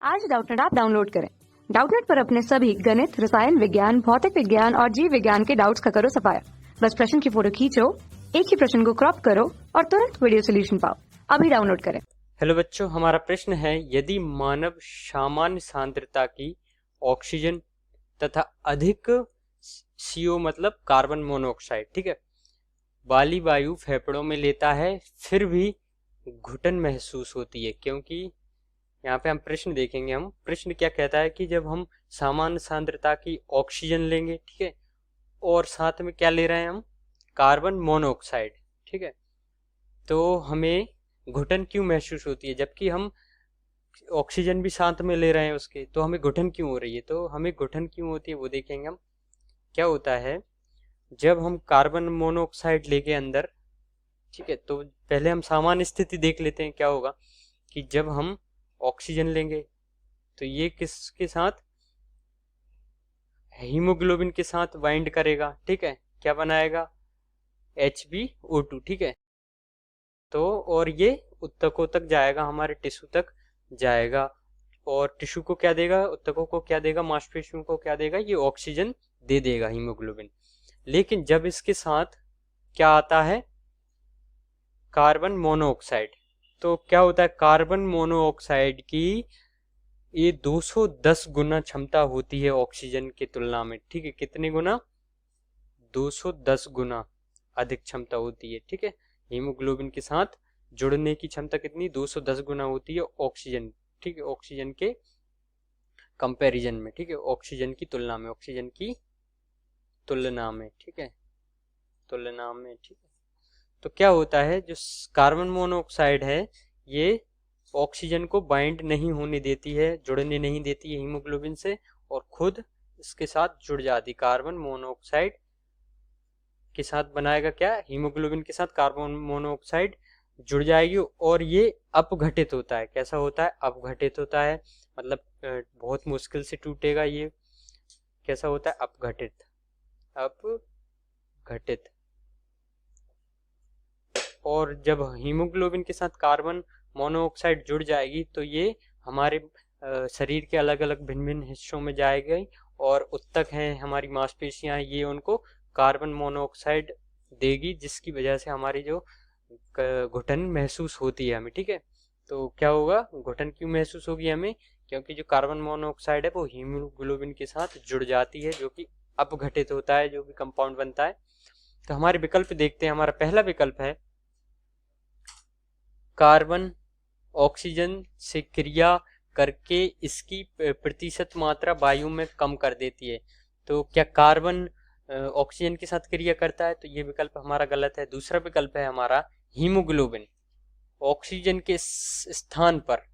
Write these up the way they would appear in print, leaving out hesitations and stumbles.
आज Doubtnut app download करें। Doubtnut पर अपने सभी गणित, रसायन विज्ञान, भौतिक विज्ञान और जीव विज्ञान के डाउट्स का करो सफाया। बस प्रश्न की फोटो खींचो, एक ही प्रश्न को क्रॉप करो और तुरंत वीडियो सोल्यूशन पाओ। अभी डाउनलोड करें। हेलो बच्चों, हमारा प्रश्न है यदि मानव सामान्य सांद्रता की ऑक्सीजन तथा अधिक CO मतलब कार्बन मोनोऑक्साइड, ठीक है, वाली वायु फेफड़ों में लेता है फिर भी घुटन महसूस होती है। क्योंकि यहाँ पे हम प्रश्न देखेंगे, हम प्रश्न क्या कहता है कि जब हम सामान्य सांद्रता की ऑक्सीजन लेंगे, ठीक है, और साथ में क्या ले रहे हैं हम, कार्बन मोनोऑक्साइड, ठीक है, तो हमें घुटन क्यों महसूस होती है। जबकि हम ऑक्सीजन भी साथ में ले रहे हैं उसके, तो हमें घुटन क्यों हो रही है। तो हमें घुटन क्यों होती है वो देखेंगे हम। क्या होता है, जब हम कार्बन मोनोऑक्साइड लेके अंदर, ठीक है, तो पहले हम सामान्य स्थिति देख लेते हैं। क्या होगा कि जब हम ऑक्सीजन लेंगे तो ये किसके साथ, हीमोग्लोबिन के साथ बाइंड करेगा, ठीक है, क्या बनाएगा, HbO2, ठीक है, तो और ये उत्तकों तक जाएगा, हमारे टिश्यू तक जाएगा और टिश्यू को क्या देगा, उत्तकों को क्या देगा, मांसपेशियों को क्या देगा, ये ऑक्सीजन दे देगा, हीमोग्लोबिन। लेकिन जब इसके साथ क्या आता है, कार्बन मोनोऑक्साइड, तो क्या होता है, कार्बन मोनोऑक्साइड की ये 210 गुना क्षमता होती है ऑक्सीजन की तुलना में, ठीक है, कितने गुना, 210 गुना अधिक क्षमता होती है, ठीक है। हीमोग्लोबिन के साथ जुड़ने की क्षमता कितनी, 210 गुना होती है ऑक्सीजन, ठीक है, ऑक्सीजन के कंपैरिजन में, ठीक है, ऑक्सीजन की तुलना में, ऑक्सीजन की तुलना में, ठीक है, तुलना में, ठीक है। तो क्या होता है, जो कार्बन मोनोऑक्साइड है ये ऑक्सीजन को बाइंड नहीं होने देती है, जुड़ने नहीं देती है हीमोग्लोबिन से, और खुद इसके साथ जुड़ जाती, कार्बन मोनोऑक्साइड के साथ बनाएगा क्या, हीमोग्लोबिन के साथ कार्बन मोनोऑक्साइड जुड़ जाएगी और ये अपघटित होता है। कैसा होता है, अपघटित होता है, मतलब बहुत मुश्किल से टूटेगा ये। कैसा होता है, अपघटित, अपघटित। और जब हीमोग्लोबिन के साथ कार्बन मोनोऑक्साइड जुड़ जाएगी तो ये हमारे शरीर के अलग अलग भिन्न भिन्न हिस्सों में जाएगी और उत्तक हैं, हमारी मांसपेशियां हैं, ये उनको कार्बन मोनोऑक्साइड देगी, जिसकी वजह से हमारी जो घुटन महसूस होती है हमें, ठीक है। तो क्या होगा, घुटन क्यों महसूस होगी हमें, क्योंकि जो कार्बन मोनोऑक्साइड है वो हीमोग्लोबिन के साथ जुड़ जाती है, जो कि अपघटित होता है, जो भी कंपाउंड बनता है। तो हमारे विकल्प देखते हैं। हमारा पहला विकल्प है, कार्बन ऑक्सीजन से क्रिया करके इसकी प्रतिशत मात्रा वायु में कम कर देती है। तो क्या कार्बन ऑक्सीजन के साथ क्रिया करता है, तो ये विकल्प हमारा गलत है। दूसरा विकल्प है हमारा, हीमोग्लोबिन ऑक्सीजन के स्थान पर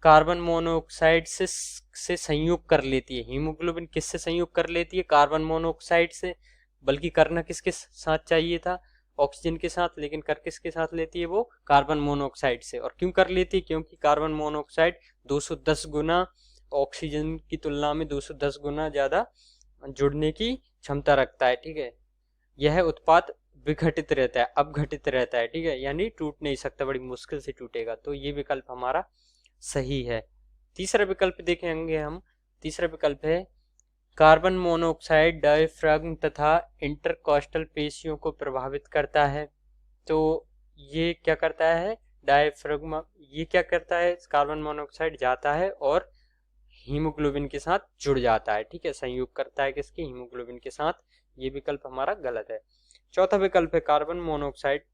कार्बन मोनोऑक्साइड से संयोग कर लेती है। हीमोग्लोबिन किससे संयोग कर लेती है, कार्बन मोनोऑक्साइड से, बल्कि करना किसके साथ चाहिए था, ऑक्सीजन के साथ, लेकिन कर किसके साथ लेती है, वो कार्बन मोनोऑक्साइड से। और क्यों कर लेती है, क्योंकि कार्बन मोनोऑक्साइड 210 गुना ऑक्सीजन की तुलना में 210 गुना ज्यादा जुड़ने की क्षमता रखता है, ठीक है। यह उत्पाद विघटित रहता है, अपघटित रहता है, ठीक है, यानी टूट नहीं सकता, बड़ी मुश्किल से टूटेगा। तो ये विकल्प हमारा सही है। तीसरा विकल्प देखेंगे हम। तीसरा विकल्प है, कार्बन मोनोऑक्साइड डायफ्राम तथा इंटरकॉस्टल पेशियों को प्रभावित करता है। तो ये क्या करता है, डायफ्राम, ये क्या करता है, कार्बन मोनोऑक्साइड जाता है और हीमोग्लोबिन के साथ जुड़ जाता है, ठीक है, संयोग करता है किसके, हीमोग्लोबिन के साथ। ये विकल्प हमारा गलत है। चौथा विकल्प है, कार्बन मोनोऑक्साइड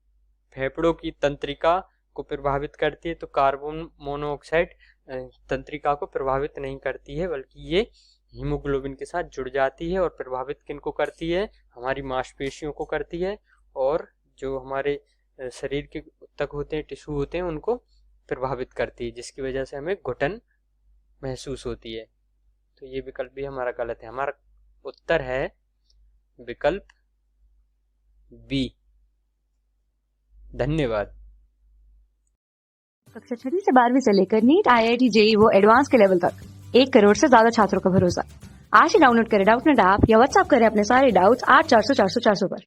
फेफड़ों की तंत्रिका को प्रभावित करती है। तो कार्बन मोनोऑक्साइड तंत्रिका को प्रभावित नहीं करती है, बल्कि ये हीमोग्लोबिन के साथ जुड़ जाती है और प्रभावित किनको करती है, हमारी मांसपेशियों को करती है, और जो हमारे शरीर के ऊतक होते हैं, टिश्यू होते हैं, उनको प्रभावित करती है, जिसकी वजह से हमें घुटन महसूस होती है। तो ये विकल्प भी हमारा गलत है। हमारा उत्तर है विकल्प बी। धन्यवाद। कक्षा 6 से 12वीं से लेकर नीट, IIT, JEE वो एडवांस के लेवल तक 1 करोड़ से ज्यादा छात्रों का भरोसा। आज ही डाउनलोड करें डाउटनेट ऐप या व्हाट्सएप करें अपने सारे डाउट्स 8400 400 400 पर।